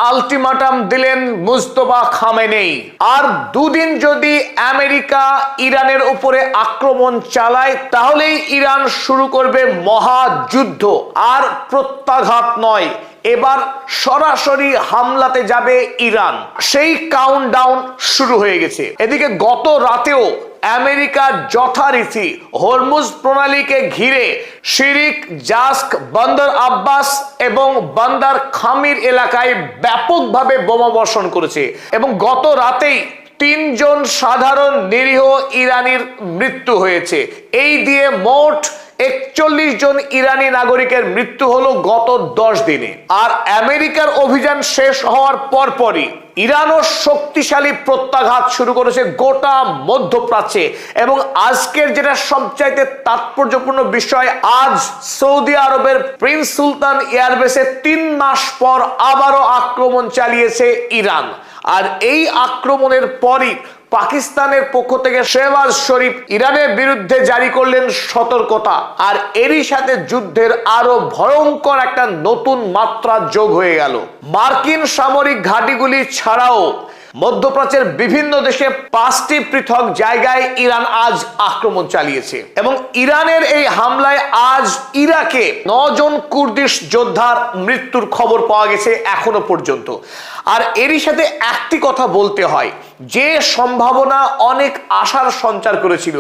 Ultimatum দিলেন Mujtaba Khamenei. আর দুদিন যদি আমেরিকা ইরানের উপরে আক্রমণ চালায় তাহলেই ইরান শুরু করবে মহাযুদ্ধ। আর প্রত্যাঘাত নয়, এবার সরাসরি হামলাতে যাবে ইরান। সেই কাউন্টডাউন শুরু হয়ে গেছে। এদিকে গত রাতেও আমেরিকা যথারীতি হরমুজ প্রণালীকে ঘিরে শিরিক, জাস্ক, বন্দর আব্বাস এবং বন্দর খামির এলাকায় ব্যাপকভাবে বোমা বর্ষণ করেছে এবং গত রাতেই 3 জন সাধারণ নিরীহ ইরানির মৃত্যু হয়েছে। এই দিয়ে মোট 41 জন ইরানি নাগরিকের মৃত্যু হলো গত 10 দিনে। আর আমেরিকার অভিযান শেষ হওয়ার পরপরই ইরানও শক্তিশালী প্রত্যাঘাত শুরু করেছে গোটা মধ্যপ্রাচ্যে। এবং আজকের যেটা সবচাইতে তাৎপর্যপূর্ণ বিষয়, আজ সৌদি আরবের প্রিন্স সুলতান এয়ারবেসে 3 মাস পর আবারও আক্রমণ চালিয়েছে ইরান। আর এই আক্রমণের পরই পাকিস্তানের পক্ষ থেকে শেহবাজ শরীফ ইরানের বিরুদ্ধে জারি করলেন সতর্কতা। আর এরই সাথে যুদ্ধের আরো ভয়ঙ্কর একটা নতুন মাত্রা যোগ হয়ে গেল। মার্কিন সামরিক ঘাঁটিগুলি ছাড়াও মধ্যপ্রাচ্যের বিভিন্ন দেশে 5টি পৃথক জায়গায় ইরান আজ আক্রমণ চালিয়েছে এবং ইরানের এই হামলায় আজ ইরাকে 9 জন কুর্দিশ যোদ্ধার মৃত্যুর খবর পাওয়া গেছে এখনো পর্যন্ত। আর এরই সাথে একটি কথা বলতে হয়, যে সম্ভাবনা অনেক আশার সঞ্চার করেছিল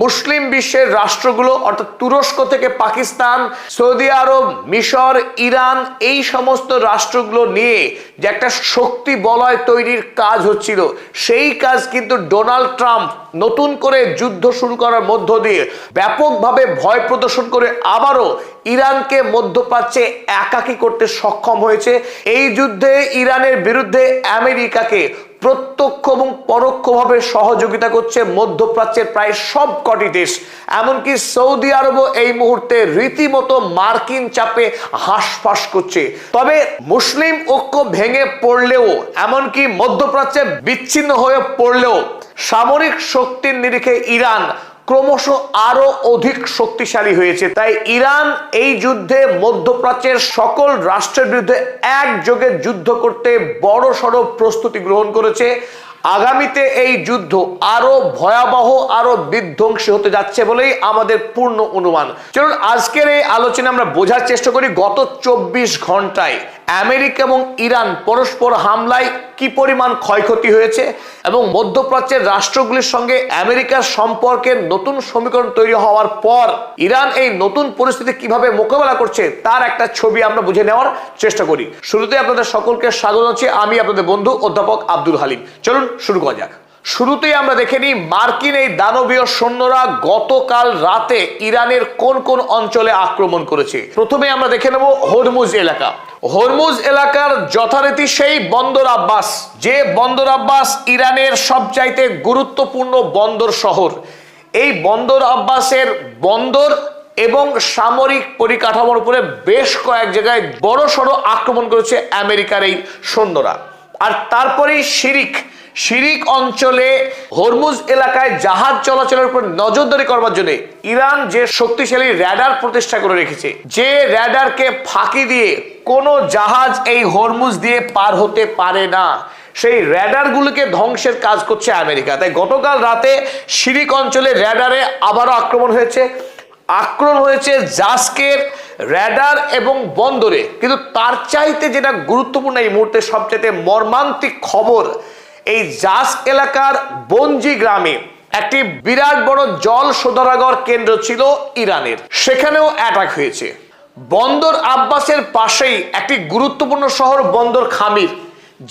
মুসলিম বিশ্বের রাষ্ট্রগুলো, অর্থাৎ তুরস্ক থেকে পাকিস্তান, সৌদি আরব, মিশর, ইরান, এই সমস্ত রাষ্ট্রগুলো নিয়ে যে একটা শক্তি বলয় তৈরির কাজ হচ্ছিল, সেই কাজ কিন্তু ডোনাল্ড ট্রাম্প নতুন করে যুদ্ধ শুরু করার মধ্য দিয়ে ব্যাপকভাবে ভয় প্রদর্শন করে আবারও ইরানকে মধ্যপ্রাচ্যে একাকী করতে সক্ষম হয়েছে। এই যুদ্ধে ইরানের বিরুদ্ধে আমেরিকাকে প্রত্যক্ষ এবং পরোক্ষভাবে সহযোগিতা করছে মধ্যপ্রাচ্যের প্রায় সবকটি দেশ। এমনকি সৌদি আরবও এই মুহূর্তে রীতিমতো মার্কিন চাপে হাঁসফাঁস করছে। তবে মুসলিম ঐক্য ভেঙে পড়লেও, এমনকি মধ্যপ্রাচ্যে বিচ্ছিন্ন হয়ে পড়লেও, সামরিক শক্তির নিরিখে ইরান ক্রমশ আরো অধিক শক্তিশালী হয়েছে। তাই ইরান এই যুদ্ধে মধ্যপ্রাচ্যের সকল রাষ্ট্রের বিরুদ্ধে একযোগে যুদ্ধ করতে বড়সড় প্রস্তুতি গ্রহণ করেছে। আগামীতে এই যুদ্ধ আরো ভয়াবহ, আরো বিধ্বংসী হতে যাচ্ছে বলেই আমাদের পূর্ণ অনুমান। চলুন আজকের এই আলোচনা আমরা বোঝার চেষ্টা করি গত 24 ঘন্টায় আমেরিকা এবং ইরান পরস্পর হামলায় কি পরিমাণ ক্ষয়ক্ষতি হয়েছে এবং মধ্যপ্রাচ্যের রাষ্ট্রগুলির সঙ্গে আমেরিকার সম্পর্কের নতুন সমীকরণ তৈরি হওয়ার পর ইরান এই নতুন পরিস্থিতি কিভাবে মোকাবেলা করছে তার একটা ছবি আমরা বুঝে নেওয়ার চেষ্টা করি। শুরুতে আপনাদের সকলকে স্বাগত জানাচ্ছি, আমি আপনাদের বন্ধু অধ্যাপক আব্দুল হালিম। চলুন শুরু করা যাক। শুরুতেই আমরা দেখে নিই মার্কিন এই দানবীয় সৈন্যরা গতকাল রাতে ইরানের কোন কোন অঞ্চলে আক্রমণ করেছে। প্রথমে আমরা দেখে নেব হরমুজ এলাকা। হরমুজ এলাকার যথারীতি সেই বন্দর আব্বাস, যে বন্দর আব্বাস ইরানের সবচাইতে গুরুত্বপূর্ণ বন্দর শহর। এই বন্দর আব্বাসের বন্দর এবং সামরিক পরিকাঠামোর উপরে বেশ কয়েক জায়গায় বড়সড় আক্রমণ করেছে আমেরিকার এই সৈন্যরা। আর তারপরেই শিরিক অঞ্চলে হরমুজ এলাকায় জাহাজ চলাচলের উপর নজরদারি করবার জন্য ইরান যে শক্তিশালী র্যাডার প্রতিষ্ঠা করে রেখেছে, যে র্যাডারকে ফাঁকি দিয়ে কোনো জাহাজ এই হরমুজ দিয়ে পার হতে পারে না, সেই র্যাডারগুলোকে ধ্বংসের কাজ করছে আমেরিকা। তাই গতকাল রাতে শিরিক অঞ্চলে র্যাডারে আবারও আক্রমণ হয়েছে জাস্কের র্যাডার এবং বন্দরে। কিন্তু তার চাইতে যেটা গুরুত্বপূর্ণ এই মুহূর্তে সবচেয়ে মর্মান্তিক খবর, এই জাস্ক এলাকার বঞ্জি গ্রামে একটি বিরাট বড় জল শোধনাগার কেন্দ্র ছিল ইরানের, সেখানেও অ্যাটাক হয়েছে। বন্দর আব্বাসের পাশেই একটি গুরুত্বপূর্ণ শহর বন্দর খামির,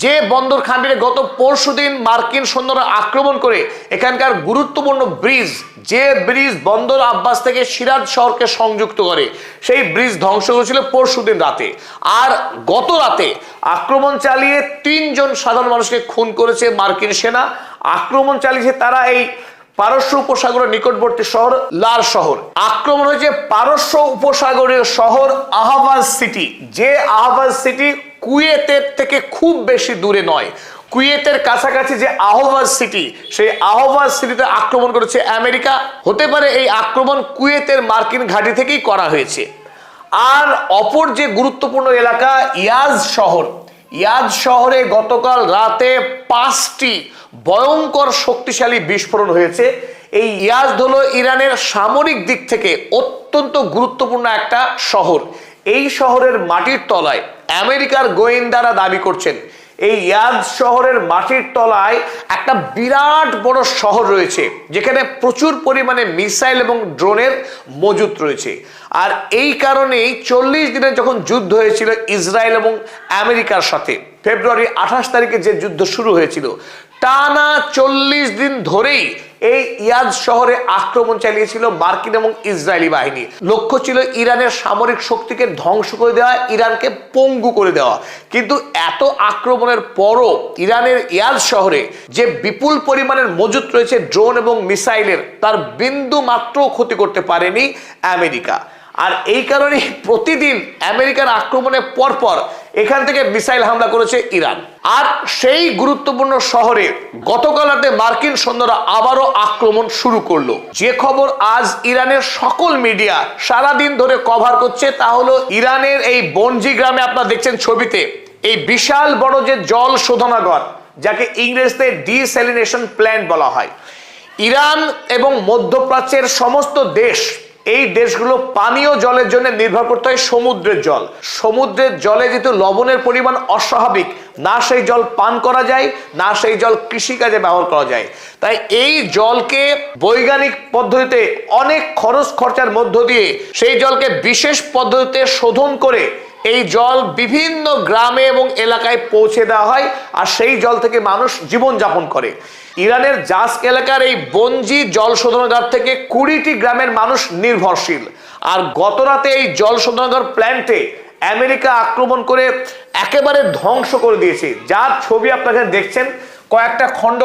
যে বন্দর খামিরে গত পরশুদিন মার্কিন সৈন্যরা আক্রমণ করে এখানকার গুরুত্বপূর্ণ ব্রিজ, যে ব্রিজ বন্দর আব্বাস থেকে সিরাজ শহরকে সংযুক্ত করে, সেই ব্রিজ ধ্বংস করেছিল পরশুদিন রাতে। আর গত রাতে আক্রমণ চালিয়ে 3 জন সাধারণ মানুষকে খুন করেছে মার্কিন সেনা। আক্রমণ চালিয়েছে তারা এই পারস্য উপসাগরের নিকটবর্তী শহর লার শহর। আক্রমণ হয়েছে পারস্য উপসাগরীয় শহর আহভাজ সিটি, যে আহভাজ সিটি কুয়েতের থেকে খুব বেশি দূরে নয়। কুয়েতের কাছাকাছি যে আহভাজ সিটি, সেই আহভাজ সিটিতে আক্রমণ করেছে আমেরিকা। হতে পারে এই আক্রমণ কুয়েতের মার্কিন ঘাঁটি থেকেই করা হয়েছে। আর অপর যে গুরুত্বপূর্ণ এলাকা ইয়াজ শহর, ইয়াদ শহরে গতকাল রাতে 5টি ভয়ঙ্কর শক্তিশালী বিস্ফোরণ হয়েছে। এই ইয়াজদ হলো ইরানের সামরিক দিক থেকে অত্যন্ত গুরুত্বপূর্ণ একটা শহর। এই শহরের মাটির তলায় আমেরিকার গোয়েন্দারা দাবি করছেন এই ইয়াজদ শহরের মাটির তলায় একটা বিরাট বড় শহর রয়েছে, যেখানে প্রচুর পরিমাণে মিসাইল এবং ড্রোনের মজুত রয়েছে। আর এই কারণেই 40 দিনের যখন যুদ্ধ হয়েছিল ইসরায়েল এবং আমেরিকার সাথে, ফেব্রুয়ারি 28 তারিখে যে যুদ্ধ শুরু হয়েছিল, টানা 40 দিন ধরেই এই ইয়াজদ শহরে আক্রমণ চালিয়েছিল মার্কিন এবং ইসরায়েলি বাহিনী। লক্ষ্য ছিল ইরানের সামরিক শক্তিকে ধ্বংস করে দেওয়া, ইরানকে পঙ্গু করে দেওয়া। কিন্তু এত আক্রমণের পরও ইরানের ইয়াজদ শহরে যে বিপুল পরিমাণের মজুত রয়েছে ড্রোন এবং মিসাইলের, তার বিন্দু মাত্র ক্ষতি করতে পারেনি আমেরিকা। আর এই কারণে প্রতিদিন আমেরিকার আক্রমণের পরপর এখান থেকে মিসাইল হামলা করেছে ইরান। আর সেই গুরুত্বপূর্ণ শহরে গতকাল রাতে মার্কিন সৈন্যরা আবারও আক্রমণ শুরু করলো। যে খবর আজ ইরানের সকল মিডিয়া সারাদিন ধরে কভার করছে তা হলো ইরানের এই বনজি গ্রামে, আপনারা দেখছেন ছবিতে, এই বিশাল বড় যে জল শোধনাগার, যাকে ইংরেজিতে ডিস্যালিনেশন প্ল্যান্ট বলা হয়। ইরান এবং মধ্যপ্রাচ্যের সমস্ত দেশ, এই দেশগুলো পানীয় জলের জন্য নির্ভর করতে হয় সমুদ্রের জল। সমুদ্রের জলে যেহেতু লবণের পরিমাণ অস্বাভাবিক, না সেই জল পান করা যায়, না সেই জল কৃষিকাজে ব্যবহার করা যায়। তাই এই জলকে বৈজ্ঞানিক পদ্ধতিতে অনেক খরচ খরচার মধ্য দিয়ে সেই জলকে বিশেষ পদ্ধতিতে শোধন করে এই জল বিভিন্ন গ্রামে এবং এলাকায় পৌঁছে দেওয়া হয়, আর সেই জল থেকে মানুষ জীবনযাপন করে। ইরানের জাস্ক এলাকার এই বনজি জল শোধনাগার থেকে 20টি গ্রামের মানুষ নির্ভরশীল। আর গত রাতে এই জল শোধনাগার প্ল্যান্টে আমেরিকা আক্রমণ করে একেবারে ধ্বংস করে দিয়েছে, যার ছবি আপনারা দেখছেন। কয়েকটা খণ্ড